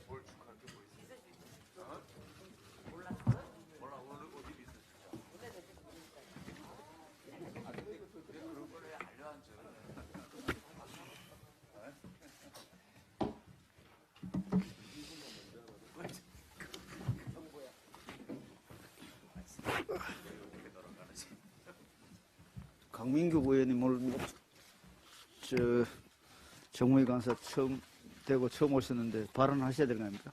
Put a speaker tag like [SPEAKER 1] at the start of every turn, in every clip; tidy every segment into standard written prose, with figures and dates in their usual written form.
[SPEAKER 1] 뭘 축하할 게 뭐 있어? 몰라 오늘 어디 있었어? 아 근데 왜 그런 걸 알려 앉아?
[SPEAKER 2] 강민규 의원님 오늘 정무위 강사 처음 되고 처음 오셨는데 발언하셔야 되는 거 아닙니까?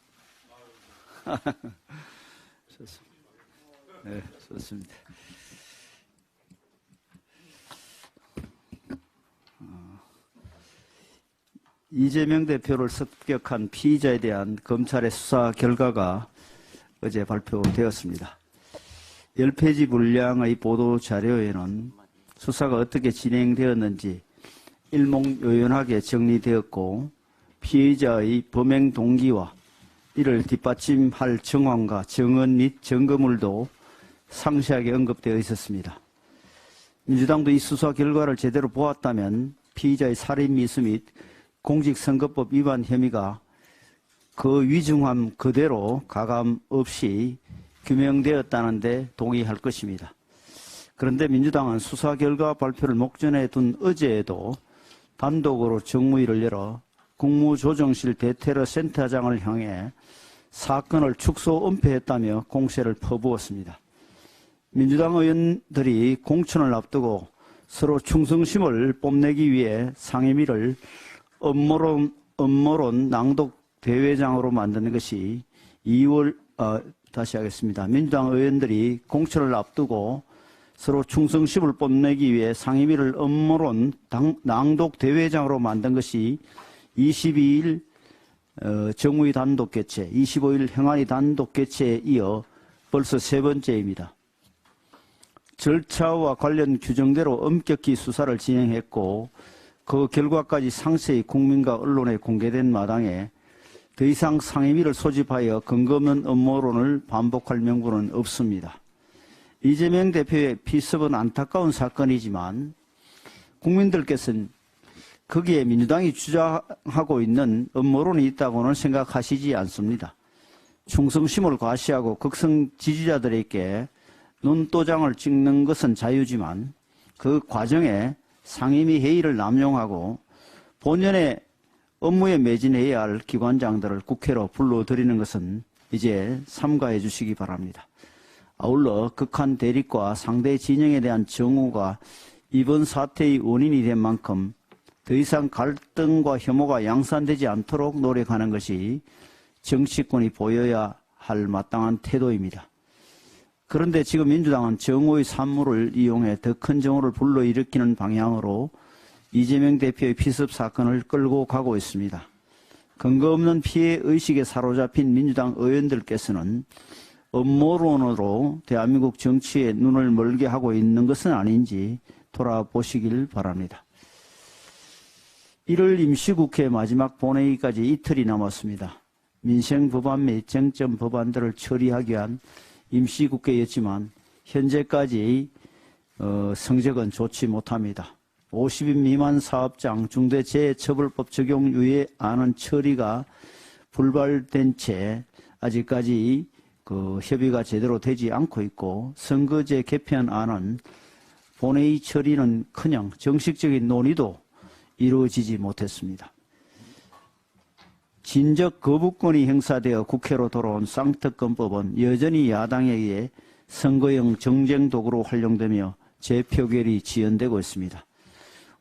[SPEAKER 2] 좋습니다. 네, 좋습니다. 이재명 대표를 습격한 피의자에 대한 검찰의 수사 결과가 어제 발표되었습니다. 10페이지 분량의 보도자료에는 수사가 어떻게 진행되었는지 일목요연하게 정리되었고 피의자의 범행 동기와 이를 뒷받침할 정황과 정언 및 증거물도 상세하게 언급되어 있었습니다. 민주당도 이 수사 결과를 제대로 보았다면 피의자의 살인 미수 및 공직선거법 위반 혐의가 그 위중함 그대로 가감 없이 규명되었다는 데 동의할 것입니다. 그런데 민주당은 수사 결과 발표를 목전에 둔 어제에도 단독으로 정무위를 열어 국무조정실 대테러 센터장을 향해 사건을 축소 은폐했다며 공세를 퍼부었습니다. 민주당 의원들이 공천을 앞두고 서로 충성심을 뽐내기 위해 상임위를 음모론 낭독 대회장으로 만드는 것이 다시 하겠습니다. 민주당 의원들이 공천을 앞두고 서로 충성심을 뽐내기 위해 상임위를 음모론 낭독 대회장으로 만든 것이 22일 정무위 단독 개최, 25일 행안위 단독 개최에 이어 벌써 세 번째입니다. 절차와 관련 규정대로 엄격히 수사를 진행했고 그 결과까지 상세히 국민과 언론에 공개된 마당에 더 이상 상임위를 소집하여 근거 없는 음모론을 반복할 명분은 없습니다. 이재명 대표의 피습은 안타까운 사건이지만 국민들께서는 거기에 민주당이 주장하고 있는 음모론이 있다고는 생각하시지 않습니다. 충성심을 과시하고 극성 지지자들에게 눈도장을 찍는 것은 자유지만 그 과정에 상임위 회의를 남용하고 본연의 업무에 매진해야 할 기관장들을 국회로 불러들이는 것은 이제 삼가해 주시기 바랍니다. 아울러 극한 대립과 상대 진영에 대한 정오가 이번 사태의 원인이 된 만큼 더 이상 갈등과 혐오가 양산되지 않도록 노력하는 것이 정치권이 보여야 할 마땅한 태도입니다. 그런데 지금 민주당은 정오의 산물을 이용해 더 큰 정오를 불러일으키는 방향으로 이재명 대표의 피습 사건을 끌고 가고 있습니다. 근거 없는 피해의식에 사로잡힌 민주당 의원들께서는 음모론으로 대한민국 정치에 눈을 멀게 하고 있는 것은 아닌지 돌아보시길 바랍니다. 1월 임시국회 마지막 본회의까지 이틀이 남았습니다. 민생법안 및 쟁점 법안들을 처리하기 위한 임시국회였지만 현재까지 성적은 좋지 못합니다. 50인 미만 사업장 중대재해처벌법 적용 유예안은 처리가 불발된 채 아직까지 협의가 제대로 되지 않고 있고 선거제 개편안은 본회의 처리는커녕 정식적인 논의도 이루어지지 못했습니다. 진적 거부권이 행사되어 국회로 돌아온 쌍특검법은 여전히 야당에 의해 선거용 정쟁 도구로 활용되며 재표결이 지연되고 있습니다.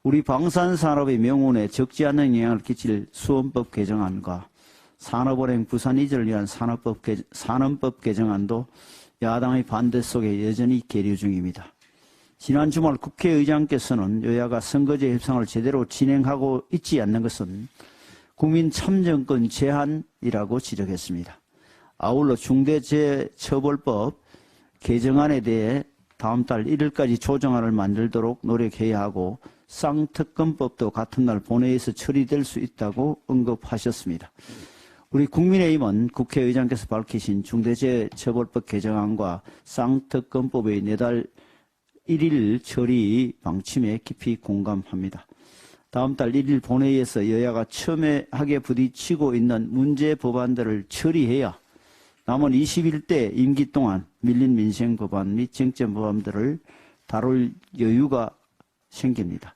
[SPEAKER 2] 우리 방산산업의 명운에 적지 않은 영향을 끼칠 수원법 개정안과 산업은행 부산 이전을 위한 산업법 개정안도 야당의 반대 속에 여전히 계류 중입니다. 지난 주말 국회의장께서는 여야가 선거제 협상을 제대로 진행하고 있지 않는 것은 국민 참정권 제한이라고 지적했습니다. 아울러 중대재해처벌법 개정안에 대해 다음 달 1일까지 조정안을 만들도록 노력해야 하고 쌍특검법도 같은 날 본회의에서 처리될 수 있다고 언급하셨습니다. 우리 국민의힘은 국회의장께서 밝히신 중대재해처벌법 개정안과 쌍특검법의 내달 1일 처리 방침에 깊이 공감합니다. 다음 달 1일 본회의에서 여야가 첨예하게 부딪히고 있는 문제 법안들을 처리해야 남은 21대 임기 동안 밀린 민생 법안 및 쟁점 법안들을 다룰 여유가 생깁니다.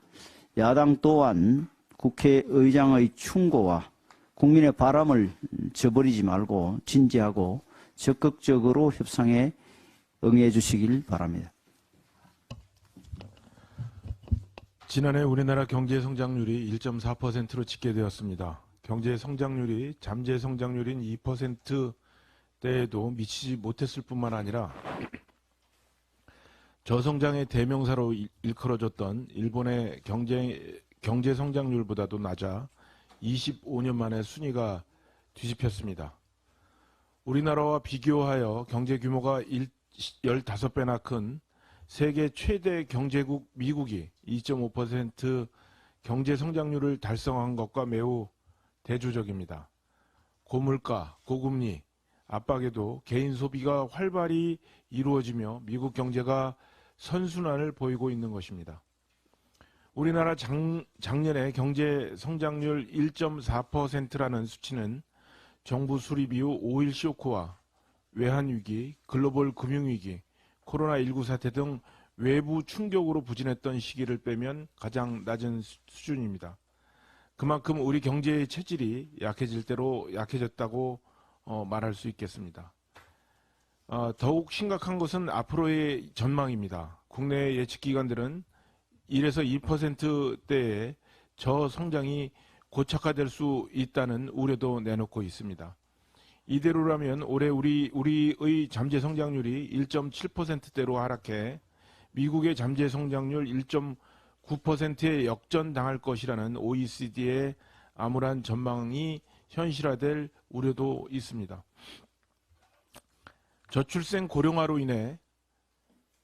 [SPEAKER 2] 야당 또한 국회의장의 충고와 국민의 바람을 저버리지 말고 진지하고 적극적으로 협상에 응해 주시길 바랍니다.
[SPEAKER 3] 지난해 우리나라 경제 성장률이 1.4%로 집계되었습니다. 경제 성장률이 잠재 성장률인 2%대에도 미치지 못했을 뿐만 아니라 저성장의 대명사로 일컬어졌던 일본의 경제 성장률보다도 낮아 25년 만에 순위가 뒤집혔습니다. 우리나라와 비교하여 경제 규모가 15배나 큰 세계 최대 경제국 미국이 2.5% 경제 성장률을 달성한 것과 매우 대조적입니다. 고물가, 고금리 압박에도 개인 소비가 활발히 이루어지며 미국 경제가 선순환을 보이고 있는 것입니다. 우리나라 작년에 경제 성장률 1.4%라는 수치는 정부 수립 이후 5.1 쇼크와 외환위기, 글로벌 금융위기, 코로나19 사태 등 외부 충격으로 부진했던 시기를 빼면 가장 낮은 수준입니다. 그만큼 우리 경제의 체질이 약해질 대로 약해졌다고 말할 수 있겠습니다. 더욱 심각한 것은 앞으로의 전망입니다. 국내 예측기관들은 1에서 2%대의 저성장이 고착화될 수 있다는 우려도 내놓고 있습니다. 이대로라면 올해 우리의 잠재 성장률이 1.7%대로 하락해 미국의 잠재 성장률 1.9%에 역전당할 것이라는 OECD의 암울한 전망이 현실화될 우려도 있습니다. 저출생 고령화로 인해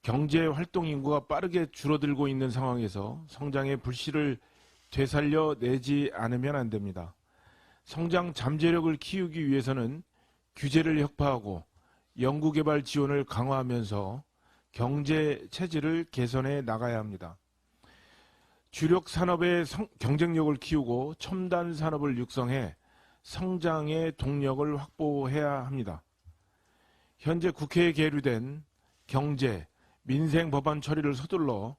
[SPEAKER 3] 경제 활동 인구가 빠르게 줄어들고 있는 상황에서 성장의 불씨를 되살려내지 않으면 안 됩니다. 성장 잠재력을 키우기 위해서는 규제를 혁파하고 연구개발 지원을 강화하면서 경제 체질을 개선해 나가야 합니다. 주력 산업의 경쟁력을 키우고 첨단 산업을 육성해 성장의 동력을 확보해야 합니다. 현재 국회에 계류된 경제, 민생 법안 처리를 서둘러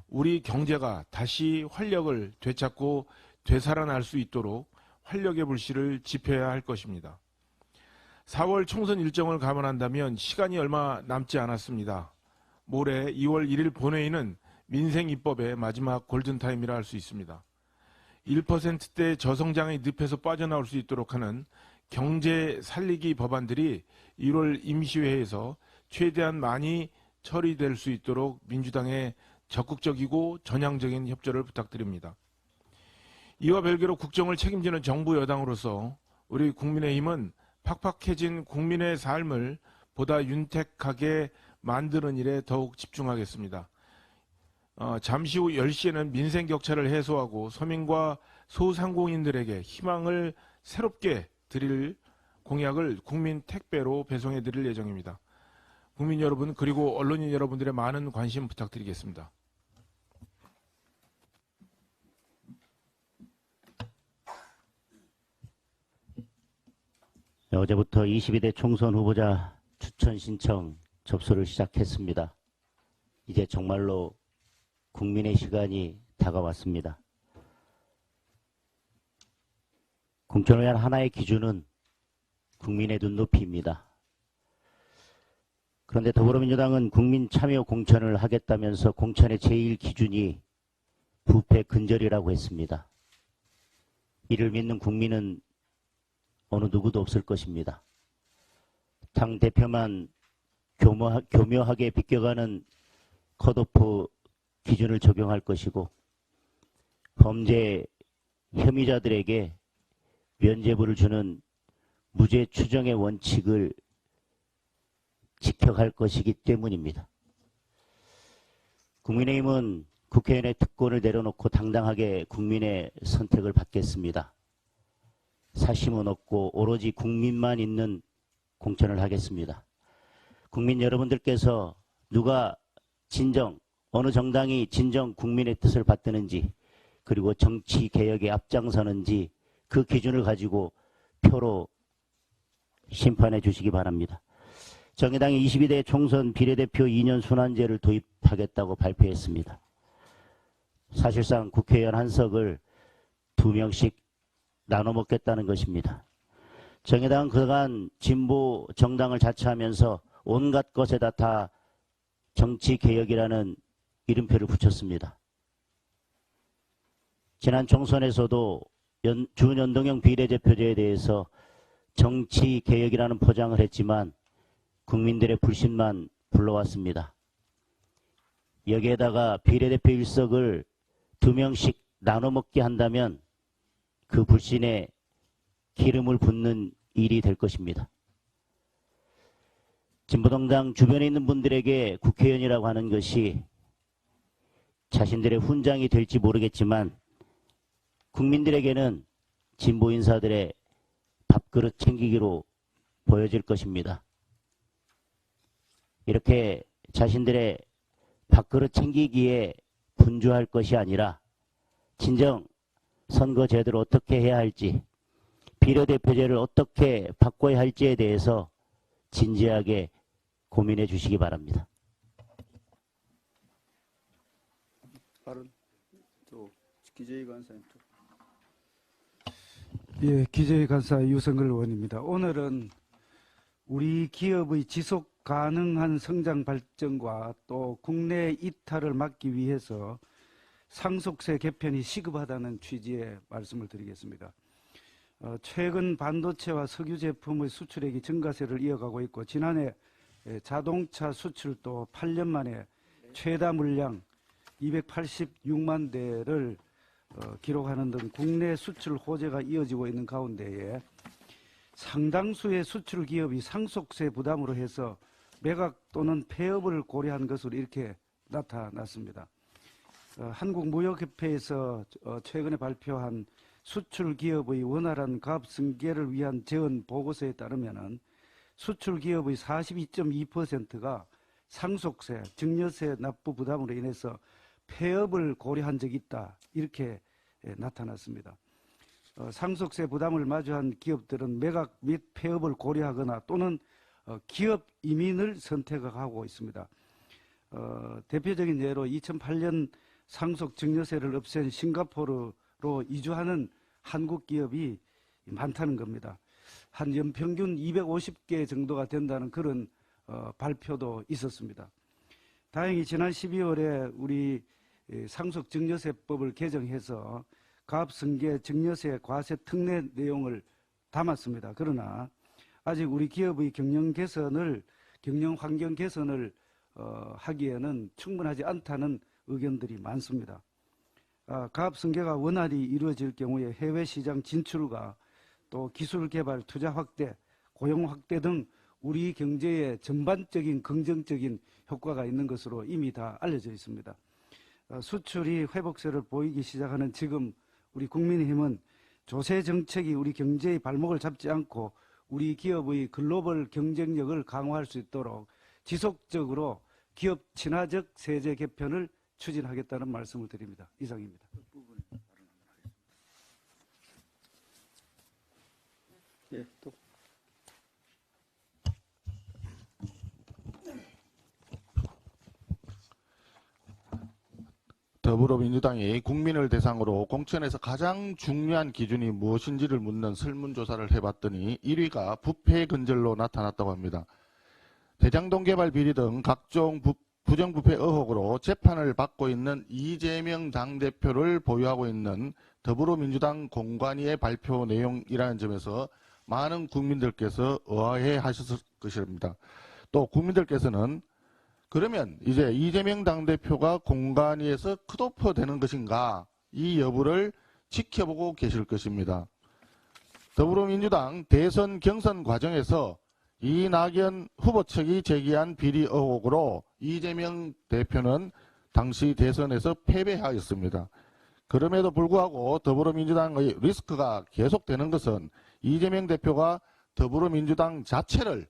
[SPEAKER 3] 우리 경제가 다시 활력을 되찾고 되살아날 수 있도록 활력의 불씨를 지펴야 할 것입니다. 4월 총선 일정을 감안한다면 시간이 얼마 남지 않았습니다. 모레 2월 1일 본회의는 민생 입법의 마지막 골든타임이라 할 수 있습니다. 1%대 저성장의 늪에서 빠져나올 수 있도록 하는 경제 살리기 법안들이 1월 임시회에서 최대한 많이 처리될 수 있도록 민주당의 적극적이고 전향적인 협조를 부탁드립니다. 이와 별개로 국정을 책임지는 정부 여당으로서 우리 국민의힘은 팍팍해진 국민의 삶을 보다 윤택하게 만드는 일에 더욱 집중하겠습니다. 잠시 후 10시에는 민생 격차를 해소하고 서민과 소상공인들에게 희망을 새롭게 드릴 공약을 국민 택배로 배송해 드릴 예정입니다. 국민 여러분 그리고 언론인 여러분들의 많은 관심 부탁드리겠습니다.
[SPEAKER 4] 어제부터 22대 총선 후보자 추천 신청 접수를 시작했습니다. 이제 정말로 국민의 시간이 다가왔습니다. 공천을 위한 하나의 기준은 국민의 눈높이입니다. 그런데 더불어민주당은 국민 참여 공천을 하겠다면서 공천의 제1 기준이 부패 근절이라고 했습니다. 이를 믿는 국민은 어느 누구도 없을 것입니다. 당 대표만 교묘하게 비껴가는 컷오프 기준을 적용할 것이고 범죄 혐의자들에게 면죄부를 주는 무죄 추정의 원칙을 지켜갈 것이기 때문입니다. 국민의힘은 국회의원의 특권을 내려놓고 당당하게 국민의 선택을 받겠습니다. 사심은 없고 오로지 국민만 있는 공천을 하겠습니다. 국민 여러분들께서 누가 어느 정당이 진정 국민의 뜻을 받드는지, 그리고 정치 개혁에 앞장서는지 그 기준을 가지고 표로 심판해 주시기 바랍니다. 정의당이 22대 총선 비례대표 2년 순환제를 도입하겠다고 발표했습니다. 사실상 국회의원 한 석을 2명씩 나눠 먹겠다는 것입니다. 정의당은 그간 진보 정당을 자처하면서 온갖 것에다 다 정치개혁이라는 이름표를 붙였습니다. 지난 총선에서도 준연동형 비례대표제에 대해서 정치개혁이라는 포장을 했지만 국민들의 불신만 불러왔습니다. 여기에다가 비례대표 1석을 2명씩 나눠 먹게 한다면 그 불신에 기름을 붓는 일이 될 것입니다. 진보정당 주변에 있는 분들에게 국회의원이라고 하는 것이 자신들의 훈장이 될지 모르겠지만 국민들에게는 진보 인사들의 밥그릇 챙기기로 보여질 것입니다. 이렇게 자신들의 밥그릇 챙기기에 분주할 것이 아니라 진정 선거 제도를 어떻게 해야 할지, 비례대표제를 어떻게 바꿔야 할지에 대해서 진지하게 고민해 주시기 바랍니다.
[SPEAKER 2] 발언 또 기재위 간사님.
[SPEAKER 5] 예, 기재위 간사 유성글 의원입니다. 오늘은 우리 기업의 지속 가능한 성장 발전과 또 국내 이탈을 막기 위해서 상속세 개편이 시급하다는 취지의 말씀을 드리겠습니다. 최근 반도체와 석유 제품의 수출액이 증가세를 이어가고 있고, 지난해 자동차 수출도 8년 만에 최다 물량 286만 대를 기록하는 등 국내 수출 호재가 이어지고 있는 가운데에 상당수의 수출 기업이 상속세 부담으로 해서 매각 또는 폐업을 고려한 것으로 이렇게 나타났습니다. 한국무역협회에서 최근에 발표한 수출 기업의 원활한 가업 승계를 위한 재원 보고서에 따르면 수출 기업의 42.2%가 상속세, 증여세 납부 부담으로 인해서 폐업을 고려한 적이 있다, 이렇게 나타났습니다. 상속세 부담을 마주한 기업들은 매각 및 폐업을 고려하거나 또는 기업 이민을 선택하고 있습니다. 대표적인 예로 2008년 상속 증여세를 없앤 싱가포르로 이주하는 한국 기업이 많다는 겁니다. 한 연평균 250개 정도가 된다는 그런 발표도 있었습니다. 다행히 지난 12월에 우리 상속증여세법을 개정해서 가압승계 증여세 과세 특례 내용을 담았습니다. 그러나 아직 우리 기업의 경영 환경 개선을 하기에는 충분하지 않다는 의견들이 많습니다. 가압승계가 원활히 이루어질 경우에 해외 시장 진출과 또 기술 개발, 투자 확대, 고용 확대 등 우리 경제에 전반적인 긍정적인 효과가 있는 것으로 이미 다 알려져 있습니다. 수출이 회복세를 보이기 시작하는 지금 우리 국민의힘은 조세 정책이 우리 경제의 발목을 잡지 않고 우리 기업의 글로벌 경쟁력을 강화할 수 있도록 지속적으로 기업 친화적 세제 개편을 추진하겠다는 말씀을 드립니다. 이상입니다.
[SPEAKER 2] 예, 또.
[SPEAKER 6] 더불어민주당이 국민을 대상으로 공천에서 가장 중요한 기준이 무엇인지를 묻는 설문조사를 해봤더니 1위가 부패 근절로 나타났다고 합니다. 대장동 개발 비리 등 각종 부정부패 의혹으로 재판을 받고 있는 이재명 당대표를 보유하고 있는 더불어민주당 공관위의 발표 내용이라는 점에서 많은 국민들께서 의아해 하셨을 것입니다. 또 국민들께서는 그러면 이제 이재명 당대표가 공관위에서 컷오프 되는 것인가, 이 여부를 지켜보고 계실 것입니다. 더불어민주당 대선 경선 과정에서 이낙연 후보 측이 제기한 비리 의혹으로 이재명 대표는 당시 대선에서 패배하였습니다. 그럼에도 불구하고 더불어민주당의 리스크가 계속되는 것은 이재명 대표가 더불어민주당 자체를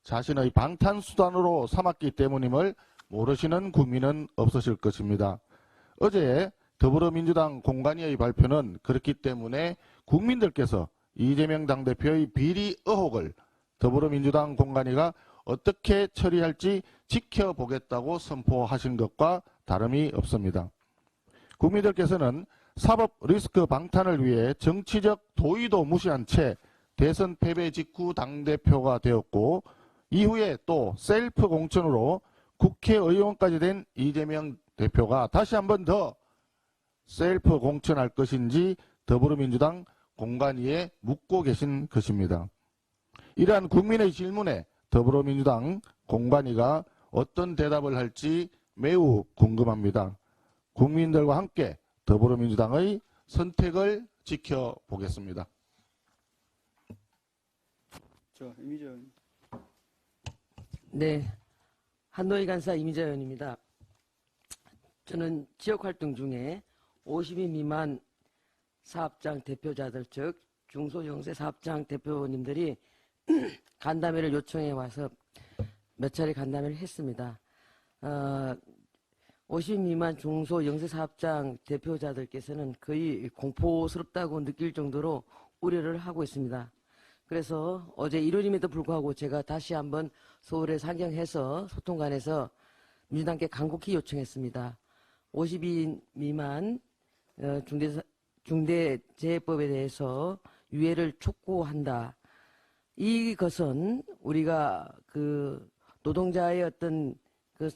[SPEAKER 6] 자신의 방탄수단으로 삼았기 때문임을 모르시는 국민은 없으실 것입니다. 어제 더불어민주당 공관위의 발표는 그렇기 때문에 국민들께서 이재명 당대표의 비리 의혹을 더불어민주당 공관위가 어떻게 처리할지 지켜보겠다고 선포하신 것과 다름이 없습니다. 국민들께서는 사법 리스크 방탄을 위해 정치적 도의도 무시한 채 대선 패배 직후 당대표가 되었고 이후에 또 셀프 공천으로 국회의원까지 된 이재명 대표가 다시 한 번 더 셀프 공천할 것인지 더불어민주당 공관위에 묻고 계신 것입니다. 이러한 국민의 질문에 더불어민주당 공관위가 어떤 대답을 할지 매우 궁금합니다. 국민들과 함께 더불어민주당의 선택을 지켜보겠습니다.
[SPEAKER 7] 네, 한노희 간사 이미자 의원입니다. 저는 지역활동 중에 50인 미만 사업장 대표자들 즉 중소영세 사업장 대표님들이 간담회를 요청해 와서 몇 차례 간담회를 했습니다. 50인 미만 중소영세 사업장 대표자들께서는 거의 공포스럽다고 느낄 정도로 우려를 하고 있습니다. 그래서 어제 일요일임에도 불구하고 제가 다시 한번 서울에 상경해서 소통관에서 민주당께 간곡히 요청했습니다. 50인 미만 중대재해법에 대해서 유예를 촉구한다. 이것은 우리가 그 노동자의 어떤 그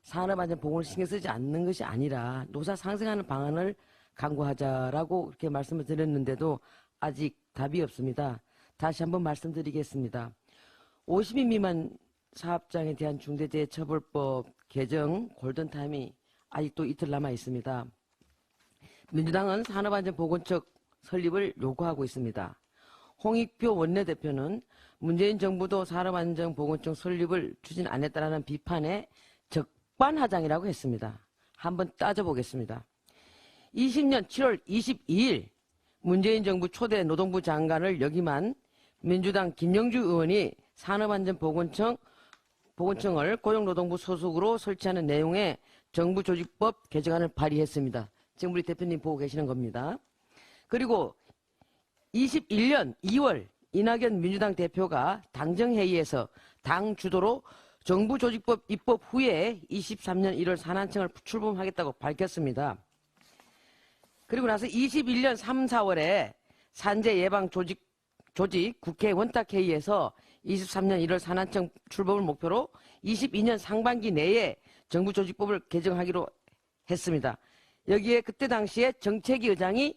[SPEAKER 7] 산업안전보건을 신경 쓰지 않는 것이 아니라 노사 상생하는 방안을 강구하자라고 그렇게 말씀을 드렸는데도 아직 답이 없습니다. 다시 한번 말씀드리겠습니다. 50인 미만 사업장에 대한 중대재해처벌법 개정 골든타임이 아직도 이틀 남아 있습니다. 민주당은 산업안전보건처 설립을 요구하고 있습니다. 홍익표 원내대표는 문재인 정부도 산업안전보건청 설립을 추진 안 했다라는 비판에 적반하장이라고 했습니다. 한번 따져보겠습니다. 20년 7월 22일 문재인 정부 초대 노동부 장관을 역임한 민주당 김영주 의원이 산업안전보건청을 고용노동부 소속으로 설치하는 내용의 정부 조직법 개정안을 발의했습니다. 지금 우리 대표님 보고 계시는 겁니다. 그리고 21년 2월 이낙연 민주당 대표가 당정회의에서 당 주도로 정부조직법 입법 후에 23년 1월 산하청을 출범하겠다고 밝혔습니다. 그리고 나서 21년 3, 4월에 산재 예방 조직 국회 원탁회의에서 23년 1월 산하청 출범을 목표로 22년 상반기 내에 정부조직법을 개정하기로 했습니다. 여기에 그때 당시에 정책위 의장이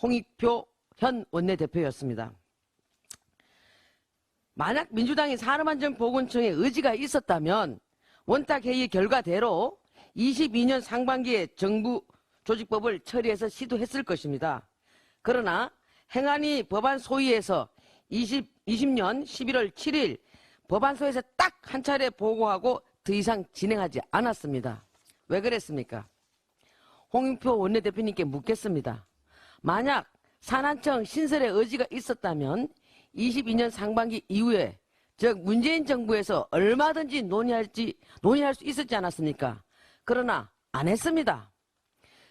[SPEAKER 7] 홍익표 현 원내대표였습니다. 만약 민주당이 산업안전보건청에 의지가 있었다면 원탁회의 결과대로 22년 상반기에 정부조직법을 처리해서 시도했을 것입니다. 그러나 행안위 법안소위에서 20년 11월 7일 법안소에서 딱 한 차례 보고하고 더 이상 진행하지 않았습니다. 왜 그랬습니까? 홍익표 원내대표님께 묻겠습니다. 만약 산하청 신설의 의지가 있었다면 22년 상반기 이후에 즉 문재인 정부에서 얼마든지 논의할 수 있었지 않았습니까? 그러나 안 했습니다.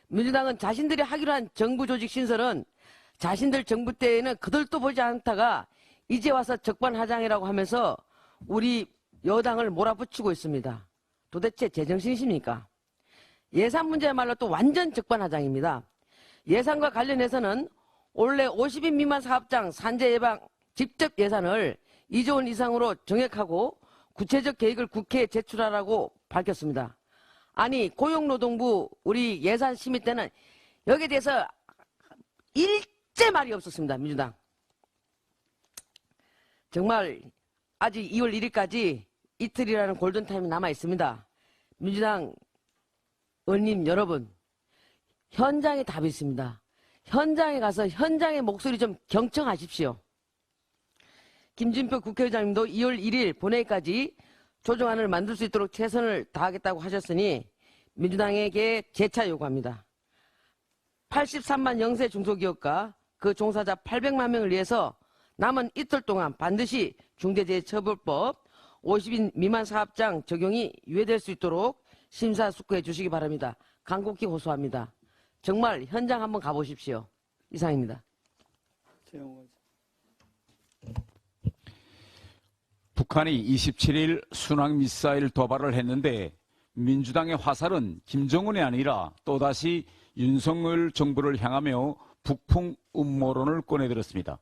[SPEAKER 7] 민주당은 자신들이 하기로 한 정부 조직 신설은 자신들 정부 때에는 그들도 보지 않다가 이제 와서 적반하장이라고 하면서 우리 여당을 몰아붙이고 있습니다. 도대체 제정신이십니까? 예산 문제야말로 또 완전 적반하장입니다. 예산과 관련해서는 올해 50인 미만 사업장 산재 예방 직접 예산을 2조 원 이상으로 정액하고 구체적 계획을 국회에 제출하라고 밝혔습니다. 아니 고용노동부 우리 예산심의 때는 여기에 대해서 일제 말이 없었습니다. 민주당. 정말 아직 2월 1일까지 이틀이라는 골든타임이 남아 있습니다. 민주당 의원님 여러분 현장에 답이 있습니다. 현장에 가서 현장의 목소리 좀 경청하십시오. 김진표 국회의장님도 2월 1일 본회의까지 조정안을 만들 수 있도록 최선을 다하겠다고 하셨으니 민주당에게 재차 요구합니다. 83만 영세 중소기업과 그 종사자 800만 명을 위해서 남은 이틀 동안 반드시 중대재해처벌법 50인 미만 사업장 적용이 유예될 수 있도록 심사숙고해 주시기 바랍니다. 간곡히 호소합니다. 정말 현장 한번 가보십시오. 이상입니다.
[SPEAKER 8] 북한이 27일 순항미사일 도발을 했는데 민주당의 화살은 김정은이 아니라 또다시 윤석열 정부를 향하며 북풍 음모론을 꺼내들었습니다.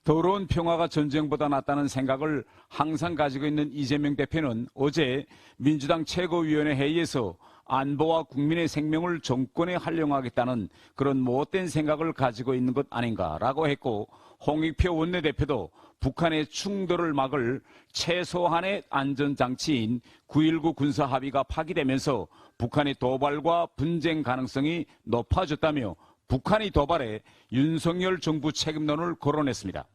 [SPEAKER 8] 더러운 평화가 전쟁보다 낫다는 생각을 항상 가지고 있는 이재명 대표는 어제 민주당 최고위원회 회의에서 안보와 국민의 생명을 정권에 활용하겠다는 그런 못된 생각을 가지고 있는 것 아닌가라고 했고, 홍익표 원내대표도 북한의 충돌을 막을 최소한의 안전장치인 9.19 군사합의가 파기되면서 북한의 도발과 분쟁 가능성이 높아졌다며 북한이 도발해 윤석열 정부 책임론을 거론했습니다.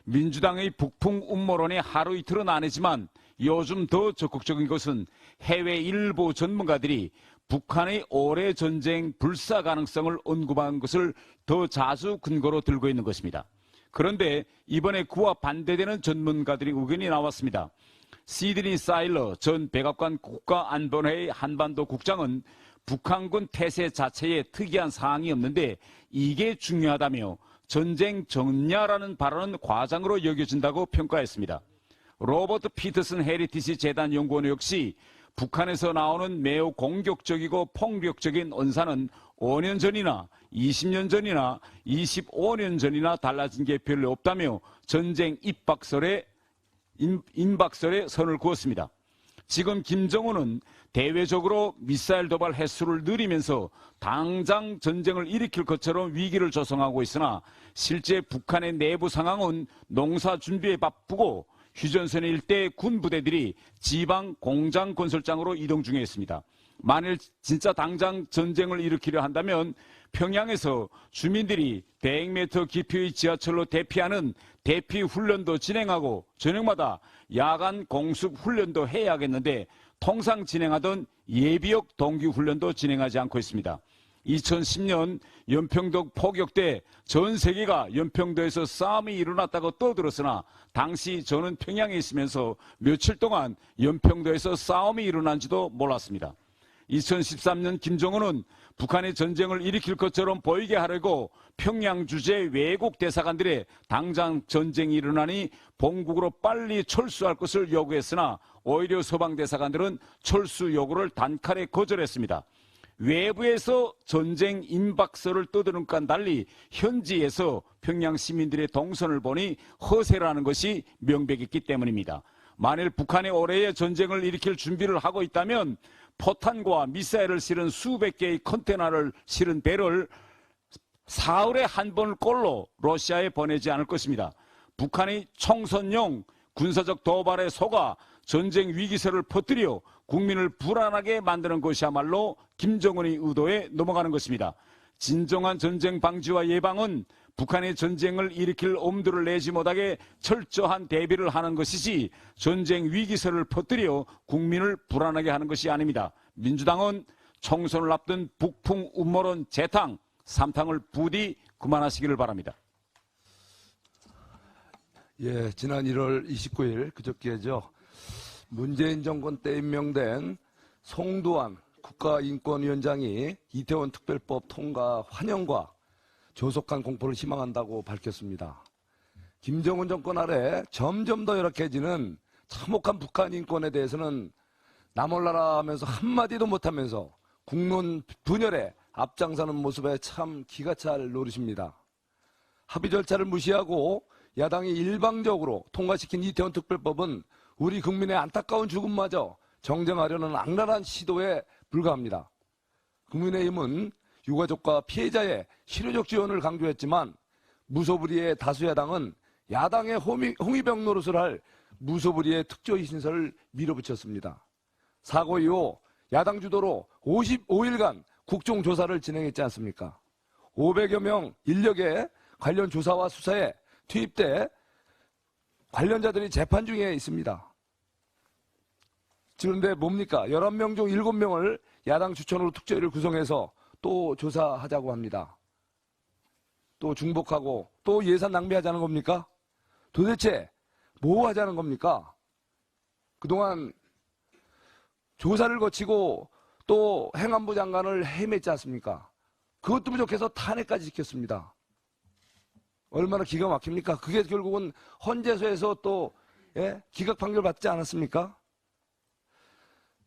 [SPEAKER 8] 민주당의 북풍 음모론이 하루 이틀은 아니지만 요즘 더 적극적인 것은 해외 일부 전문가들이 북한의 오래 전쟁 불사 가능성을 언급한 것을 더 자주 근거로 들고 있는 것입니다. 그런데 이번에 그와 반대되는 전문가들의 의견이 나왔습니다. 시드니 사일러 전 백악관 국가안보회의 한반도 국장은 북한군 태세 자체에 특이한 사항이 없는데 이게 중요하다며 전쟁 정냐라는 발언은 과장으로 여겨진다고 평가했습니다. 로버트 피터슨 헤리티지 재단 연구원 역시 북한에서 나오는 매우 공격적이고 폭력적인 언사는 5년 전이나 20년 전이나 25년 전이나 달라진 게 별로 없다며 전쟁 임박설에 선을 그었습니다. 지금 김정은은 대외적으로 미사일 도발 횟수를 늘리면서 당장 전쟁을 일으킬 것처럼 위기를 조성하고 있으나 실제 북한의 내부 상황은 농사 준비에 바쁘고 휴전선 일대 군부대들이 지방 공장 건설장으로 이동 중에 있습니다. 만일 진짜 당장 전쟁을 일으키려 한다면 평양에서 주민들이 100m 깊이의 지하철로 대피하는 대피 훈련도 진행하고 저녁마다 야간 공습 훈련도 해야겠는데 통상 진행하던 예비역 동기 훈련도 진행하지 않고 있습니다. 2010년 연평도 포격 때 전 세계가 연평도에서 싸움이 일어났다고 떠들었으나 당시 저는 평양에 있으면서 며칠 동안 연평도에서 싸움이 일어난지도 몰랐습니다. 2013년 김정은은 북한이 전쟁을 일으킬 것처럼 보이게 하려고 평양 주재 외국 대사관들의 당장 전쟁이 일어나니 본국으로 빨리 철수할 것을 요구했으나 오히려 서방 대사관들은 철수 요구를 단칼에 거절했습니다. 외부에서 전쟁 임박설을 떠드는 것과는 달리 현지에서 평양 시민들의 동선을 보니 허세라는 것이 명백했기 때문입니다. 만일 북한이 올해의 전쟁을 일으킬 준비를 하고 있다면 포탄과 미사일을 실은 수백 개의 컨테이너를 실은 배를 사흘에 한 번을 꼴로 러시아에 보내지 않을 것입니다. 북한이 총선용 군사적 도발에 속아 전쟁 위기설을 퍼뜨려 국민을 불안하게 만드는 것이야말로 김정은의 의도에 넘어가는 것입니다. 진정한 전쟁 방지와 예방은 북한의 전쟁을 일으킬 엄두를 내지 못하게 철저한 대비를 하는 것이지 전쟁 위기설을 퍼뜨려 국민을 불안하게 하는 것이 아닙니다. 민주당은 총선을 앞둔 북풍 음모론 재탕, 삼탕을 부디 그만하시기를 바랍니다.
[SPEAKER 9] 예, 지난 1월 29일 그저께죠. 문재인 정권 때 임명된 송두환 국가인권위원장이 이태원 특별법 통과 환영과 조속한 공포를 희망한다고 밝혔습니다. 김정은 정권 아래 점점 더 열악해지는 참혹한 북한 인권에 대해서는 나몰라라 하면서 한마디도 못하면서 국론 분열에 앞장서는 모습에 참 기가 찰 노릇입니다. 합의 절차를 무시하고 야당이 일방적으로 통과시킨 이태원 특별법은 우리 국민의 안타까운 죽음마저 정정하려는 악랄한 시도에 불과합니다. 국민의힘은 유가족과 피해자의 실효적 지원을 강조했지만 무소불위의 다수 야당은 야당의 홍위병 노릇을 할 무소불위의 특조위 신설을 밀어붙였습니다. 사고 이후 야당 주도로 55일간 국정조사를 진행했지 않습니까? 500여 명 인력의 관련 조사와 수사에 투입돼 관련자들이 재판 중에 있습니다. 그런데 뭡니까? 11명 중 7명을 야당 추천으로 특조위를 구성해서 또 조사하자고 합니다. 또 중복하고 또 예산 낭비하자는 겁니까? 도대체 뭐 하자는 겁니까? 그동안 조사를 거치고 또 행안부 장관을 해임했지 않습니까? 그것도 부족해서 탄핵까지 시켰습니다. 얼마나 기가 막힙니까? 그게 결국은 헌재소에서 또 기각 판결 받지 않았습니까?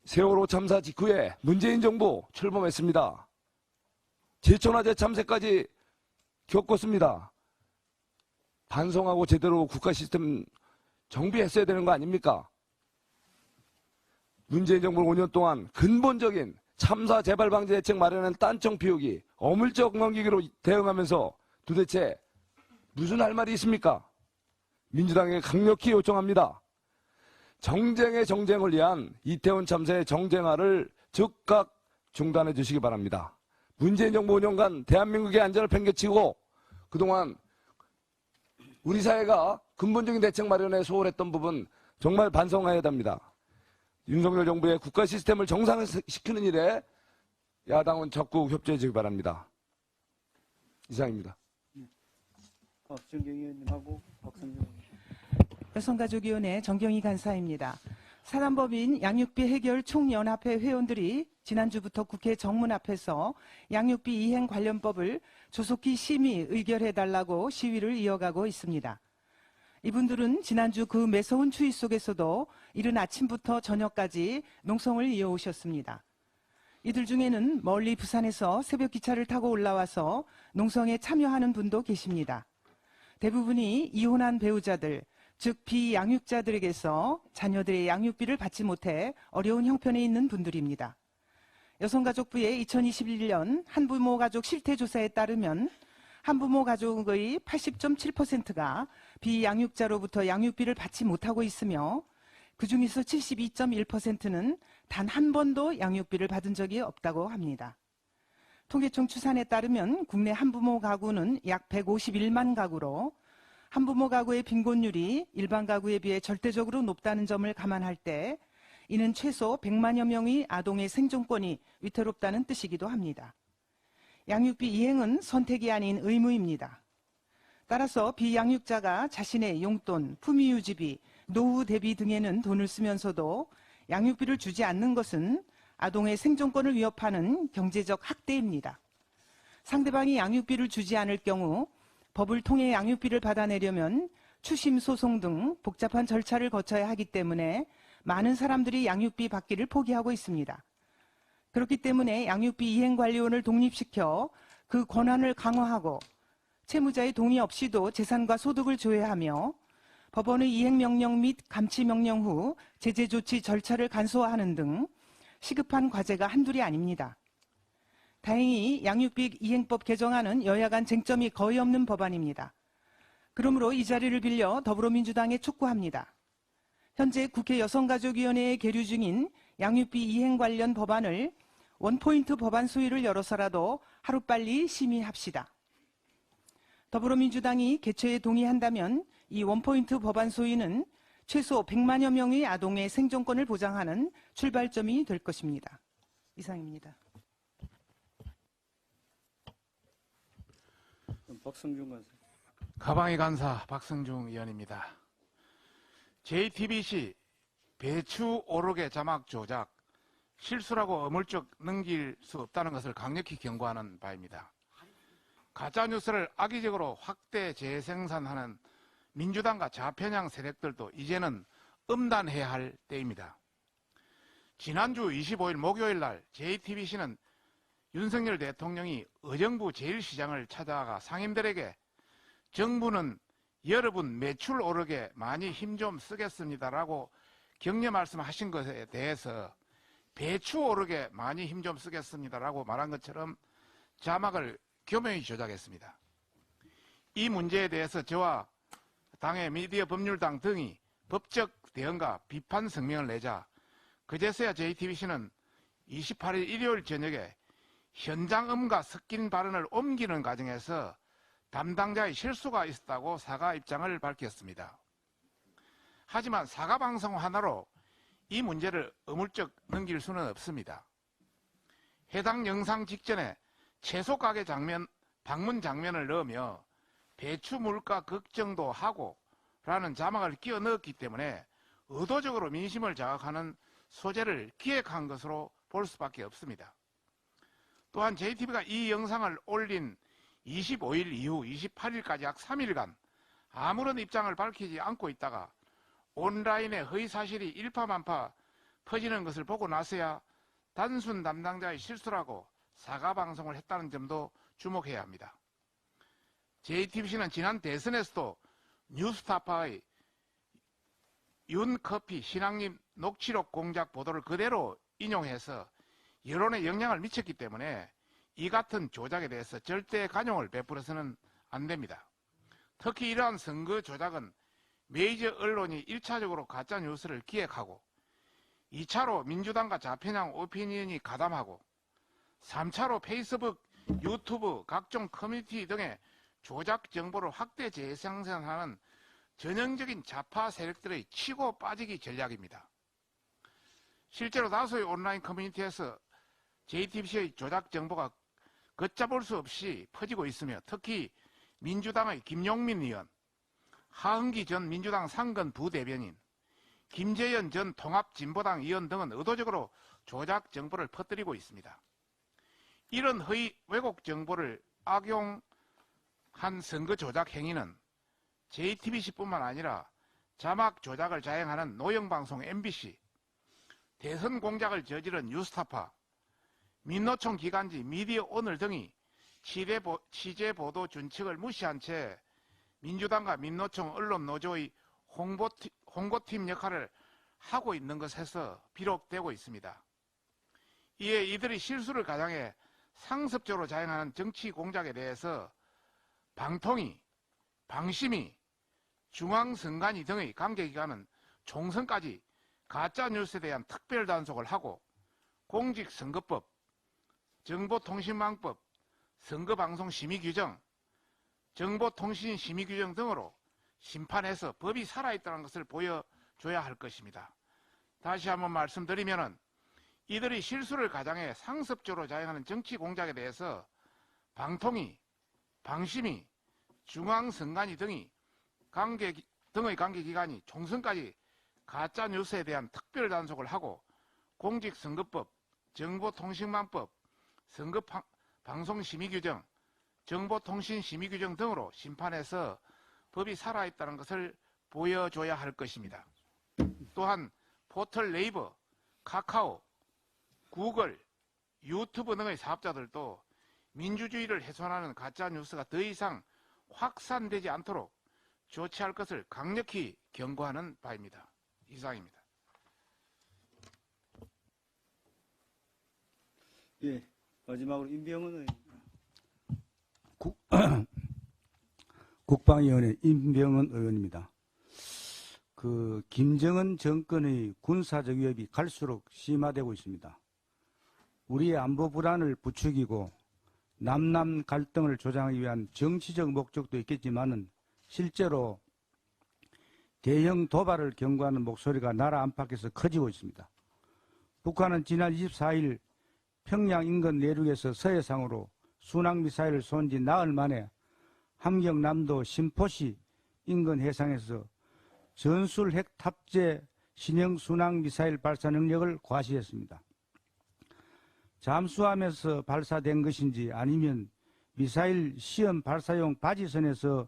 [SPEAKER 9] 세월호 참사 직후에 문재인 정부 출범했습니다. 제천화재 참사까지 겪었습니다. 반성하고 제대로 국가 시스템 정비했어야 되는 거 아닙니까? 문재인 정부는 5년 동안 근본적인 참사 재발 방지 대책 마련한 딴청 피우기, 어물쩍 넘기기로 대응하면서 도대체 무슨 할 말이 있습니까? 민주당에 강력히 요청합니다. 정쟁의 정쟁을 위한 이태원 참사의 정쟁화를 즉각 중단해 주시기 바랍니다. 문재인 정부 5년간 대한민국의 안전을 팽개치고 그동안 우리 사회가 근본적인 대책 마련에 소홀했던 부분 정말 반성해야 합니다. 윤석열 정부의 국가 시스템을 정상화시키는 일에 야당은 적극 협조해 주기 바랍니다. 이상입니다.
[SPEAKER 5] 정경희 의원님하고 박성준 의원님.
[SPEAKER 10] 여성가족위원회 정경희 간사입니다. 사단법인 양육비 해결 총연합회 회원들이 지난주부터 국회 정문 앞에서 양육비 이행 관련법을 조속히 심의 의결해달라고 시위를 이어가고 있습니다. 이분들은 지난주 그 매서운 추위 속에서도 이른 아침부터 저녁까지 농성을 이어오셨습니다. 이들 중에는 멀리 부산에서 새벽 기차를 타고 올라와서 농성에 참여하는 분도 계십니다. 대부분이 이혼한 배우자들, 즉 비양육자들에게서 자녀들의 양육비를 받지 못해 어려운 형편에 있는 분들입니다. 여성가족부의 2021년 한부모 가족 실태조사에 따르면 한부모 가족의 80.7%가 비양육자로부터 양육비를 받지 못하고 있으며 그중에서 72.1%는 단 한 번도 양육비를 받은 적이 없다고 합니다. 통계청 추산에 따르면 국내 한부모 가구는 약 151만 가구로 한부모 가구의 빈곤율이 일반 가구에 비해 절대적으로 높다는 점을 감안할 때 이는 최소 100만여 명의 아동의 생존권이 위태롭다는 뜻이기도 합니다. 양육비 이행은 선택이 아닌 의무입니다. 따라서 비양육자가 자신의 용돈, 품위유지비, 노후 대비 등에는 돈을 쓰면서도 양육비를 주지 않는 것은 아동의 생존권을 위협하는 경제적 학대입니다. 상대방이 양육비를 주지 않을 경우 법을 통해 양육비를 받아내려면 추심 소송 등 복잡한 절차를 거쳐야 하기 때문에 많은 사람들이 양육비 받기를 포기하고 있습니다. 그렇기 때문에 양육비 이행관리원을 독립시켜 그 권한을 강화하고 채무자의 동의 없이도 재산과 소득을 조회하며 법원의 이행명령 및 감치명령 후 제재조치 절차를 간소화하는 등 시급한 과제가 한둘이 아닙니다. 다행히 양육비 이행법 개정안은 여야 간 쟁점이 거의 없는 법안입니다. 그러므로 이 자리를 빌려 더불어민주당에 촉구합니다. 현재 국회 여성가족위원회에 계류 중인 양육비 이행 관련 법안을 원포인트 법안 소위를 열어서라도 하루빨리 심의합시다. 더불어민주당이 개최에 동의한다면 이 원포인트 법안 소위는 최소 100만여 명의 아동의 생존권을 보장하는 출발점이 될 것입니다. 이상입니다.
[SPEAKER 5] 박성준 간사.
[SPEAKER 11] 가방의 간사 박성중 의원입니다. JTBC 배추 오르게 자막 조작 실수라고 어물쩍 넘길 수 없다는 것을 강력히 경고하는 바입니다. 가짜뉴스를 악의적으로 확대 재생산하는 민주당과 좌편향 세력들도 이제는 엄단해야 할 때입니다. 지난주 25일 목요일 날 JTBC는 윤석열 대통령이 의정부 제1시장을 찾아가 상인들에게 정부는 여러분 매출 오르게 많이 힘 좀 쓰겠습니다라고 격려 말씀하신 것에 대해서 배추 오르게 많이 힘 좀 쓰겠습니다라고 말한 것처럼 자막을 교묘히 조작했습니다. 이 문제에 대해서 저와 당의 미디어 법률당 등이 법적 대응과 비판 성명을 내자 그제서야 JTBC는 28일 일요일 저녁에 현장음과 섞인 발언을 옮기는 과정에서 담당자의 실수가 있었다고 사과 입장을 밝혔습니다. 하지만 사과방송 하나로 이 문제를 어물쩍 넘길 수는 없습니다. 해당 영상 직전에 채소 가게 방문 장면을 넣으며 배추 물가 걱정도 하고 라는 자막을 끼워 넣었기 때문에 의도적으로 민심을 자극하는 소재를 기획한 것으로 볼 수밖에 없습니다. 또한 JTB가 이 영상을 올린 25일 이후 28일까지 약 3일간 아무런 입장을 밝히지 않고 있다가 온라인에 허위 사실이 일파만파 퍼지는 것을 보고 나서야 단순 담당자의 실수라고 사과 방송을 했다는 점도 주목해야 합니다. JTBC는 지난 대선에서도 뉴스타파의 윤커피 신앙님 녹취록 공작 보도를 그대로 인용해서 여론에 영향을 미쳤기 때문에 이 같은 조작에 대해서 절대 관용을 베풀어서는 안 됩니다. 특히 이러한 선거 조작은 메이저 언론이 1차적으로 가짜뉴스를 기획하고 2차로 민주당과 좌편향 오피니언이 가담하고 3차로 페이스북, 유튜브, 각종 커뮤니티 등의 조작 정보를 확대 재생산하는 전형적인 좌파 세력들의 치고 빠지기 전략입니다. 실제로 다수의 온라인 커뮤니티에서 JTBC의 조작 정보가 걷잡을 수 없이 퍼지고 있으며 특히 민주당의 김용민 의원, 하흥기 전 민주당 상근 부대변인, 김재현 전 통합진보당 의원 등은 의도적으로 조작 정보를 퍼뜨리고 있습니다. 이런 허위 왜곡 정보를 악용한 선거 조작 행위는 JTBC뿐만 아니라 자막 조작을 자행하는 노영방송 MBC, 대선 공작을 저지른 뉴스타파, 민노총 기관지 미디어오늘 등이 취재보도 준칙을 무시한 채 민주당과 민노총 언론노조의 홍보팀 역할을 하고 있는 것에서 비롯되고 있습니다. 이에 이들이 실수를 가장해 상습적으로 자행하는 정치 공작에 대해서 방통위, 방심위, 중앙선관위 등의 관계기관은 총선까지 가짜뉴스에 대한 특별 단속을 하고 공직선거법, 정보통신망법, 선거방송심의규정, 정보통신심의규정 등으로 심판해서 법이 살아있다는 것을 보여줘야 할 것입니다. 다시 한번 말씀드리면 이들이 실수를 가장해 상습적으로 자행하는 정치 공작에 대해서 방통위, 방심위, 중앙선관위 등의 관계기관이 총선까지 가짜뉴스에 대한 특별 단속을 하고 공직선거법, 정보통신망법, 선거방송심의규정, 정보통신심의규정 등으로 심판해서 법이 살아있다는 것을 보여줘야 할 것입니다. 또한 포털 네이버, 카카오, 구글, 유튜브 등의 사업자들도 민주주의를 훼손하는 가짜뉴스가 더 이상 확산되지 않도록 조치할 것을 강력히 경고하는 바입니다. 이상입니다.
[SPEAKER 5] 예, 마지막으로 임병헌 국방위원회 임병헌 의원입니다. 김정은 정권의 군사적 위협이 갈수록 심화되고 있습니다. 우리의 안보 불안을 부추기고 남남 갈등을 조장하기 위한 정치적 목적도 있겠지만은 실제로 대형 도발을 경고하는 목소리가 나라 안팎에서 커지고 있습니다. 북한은 지난 24일 평양 인근 내륙에서 서해상으로 순항미사일을 쏜 지 나흘 만에 함경남도 신포시 인근 해상에서 전술 핵 탑재 신형 순항미사일 발사 능력을 과시했습니다. 잠수함에서 발사된 것인지 아니면 미사일 시험 발사용 바지선에서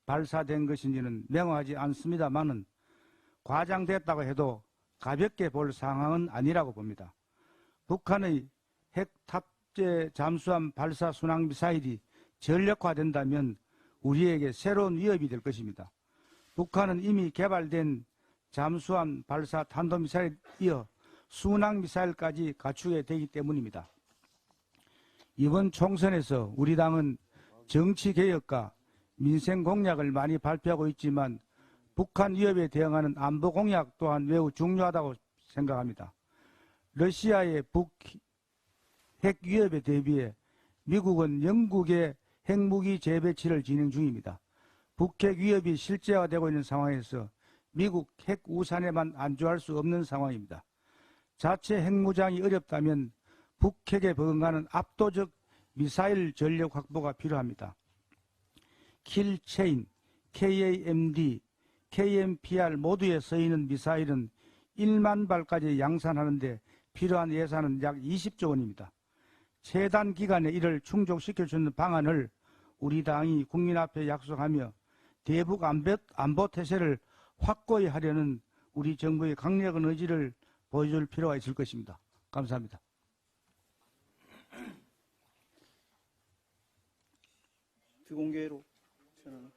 [SPEAKER 5] 발사된 것인지는 명확하지 않습니다만은 과장됐다고 해도 가볍게 볼 상황은 아니라고 봅니다. 북한의 핵 탑재 잠수함 발사 순항미사일이 전력화된다면 우리에게 새로운 위협이 될 것입니다. 북한은 이미 개발된 잠수함 발사 탄도미사일에 이어 순항미사일까지 갖추게 되기 때문입니다. 이번 총선에서 우리 당은 정치개혁과 민생 공약을 많이 발표하고 있지만 북한 위협에 대응하는 안보 공약 또한 매우 중요하다고 생각합니다. 러시아의 북핵 위협에 대비해 미국은 영국의 핵무기 재배치를 진행 중입니다. 북핵 위협이 실제화되고 있는 상황에서 미국 핵 우산에만 안주할 수 없는 상황입니다. 자체 핵무장이 어렵다면 북핵에 버금가는 압도적 미사일 전력 확보가 필요합니다. 킬체인, KAMD, KMPR 모두에 쓰이는 미사일은 1만 발까지 양산하는데 필요한 예산은 약 20조 원입니다. 최단 기간에 이를 충족시켜주는 방안을 우리 당이 국민 앞에 약속하며 대북 안보 태세를 확고히 하려는 우리 정부의 강력한 의지를 보여줄 필요가 있을 것입니다. 감사합니다.
[SPEAKER 2] 비공개로 전화는.